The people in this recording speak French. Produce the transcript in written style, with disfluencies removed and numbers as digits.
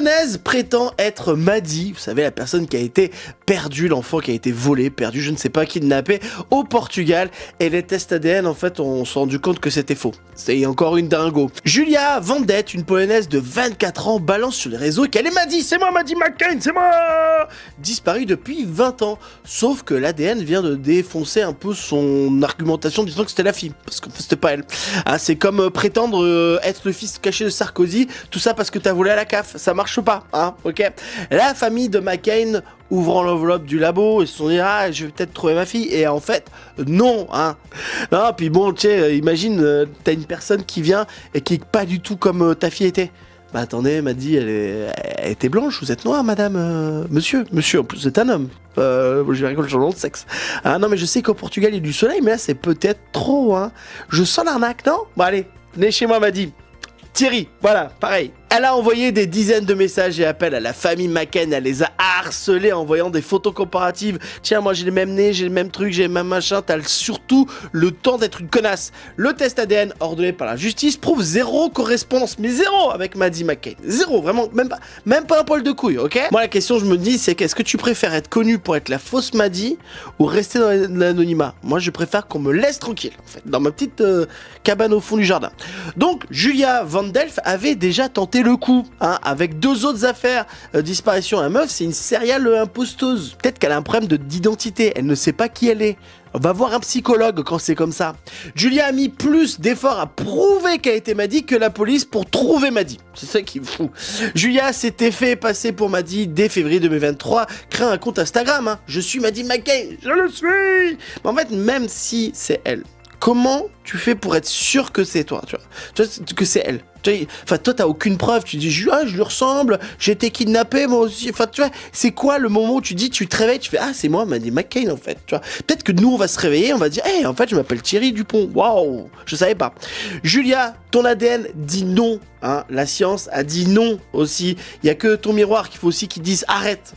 polonaise prétend être Madi, vous savez, la personne qui a été perdue, l'enfant qui a été volé, perdu, je ne sais pas, kidnappé au Portugal. Et les tests ADN, en fait, on s'est rendu compte que c'était faux. C'est encore une dingo. Julia Vendette, une polonaise de 24 ans, balance sur les réseaux qu'elle est Madi, c'est moi Madi McCain, c'est moi. Disparue depuis 20 ans. Sauf que l'ADN vient de défoncer un peu son argumentation disant que c'était la fille, parce que c'était pas elle. Ah, c'est comme prétendre être le fils caché de Sarkozy, tout ça parce que t'as volé à la CAF, ça marche pas, hein, ok. La famille de McCain, ouvrant l'enveloppe du labo, ils se sont dit ah je vais peut-être trouver ma fille, et en fait non, hein. Non, puis bon, tu sais, imagine t'as une personne qui vient et qui est pas du tout comme ta fille était. Bah attendez, m'a dit, elle était blanche, vous êtes noire, madame, monsieur, en plus c'est un homme. Je rigole sur le nom de sexe. Ah non, mais je sais qu'au Portugal il y a du soleil, mais là c'est peut-être trop, hein. Je sens l'arnaque, non? Bon allez, venez chez moi, m'a dit. Thierry, voilà, pareil. Elle a envoyé des dizaines de messages et appels à la famille McCain. Elle les a harcelés en envoyant des photos comparatives. Tiens, moi j'ai le même nez, j'ai le même truc, j'ai le même machin. T'as surtout le temps d'être une connasse. Le test ADN ordonné par la justice prouve zéro correspondance, mais zéro avec Maddie McCain. Zéro, vraiment, même pas un poil de couille, ok? Moi la question je me dis c'est qu'est-ce que tu préfères, être connu pour être la fausse Maddie ou rester dans l'anonymat? Moi je préfère qu'on me laisse tranquille, en fait, dans ma petite cabane au fond du jardin. Donc Julia Vandelf avait déjà tenté le coup, hein, avec 2 autres affaires. Disparition, la meuf, c'est une serial imposteuse. Peut-être qu'elle a un problème d'identité, elle ne sait pas qui elle est. On va voir un psychologue quand c'est comme ça. Julia a mis plus d'efforts à prouver qu'elle était Maddie que la police pour trouver Maddie. C'est ça qui est fou. Julia s'était fait passer pour Maddie dès février 2023, créant un compte Instagram. Hein. Je suis Maddie McCain, je le suis. Mais en fait, même si c'est elle, comment tu fais pour être sûr que c'est toi, tu vois, que c'est elle? Enfin, toi, t'as aucune preuve. Tu dis, ah, je lui ressemble, j'ai été kidnappé, moi aussi. Enfin, tu vois, c'est quoi le moment où tu dis, tu te réveilles, tu fais, ah, c'est moi, Maddie McCain, en fait. Tu vois, peut-être que nous, on va se réveiller, on va dire, hey, en fait, je m'appelle Thierry Dupont. Waouh, je savais pas. Julia, ton ADN dit non. Hein, la science a dit non aussi. Il y a que ton miroir qu'il faut aussi qu'ils disent arrête.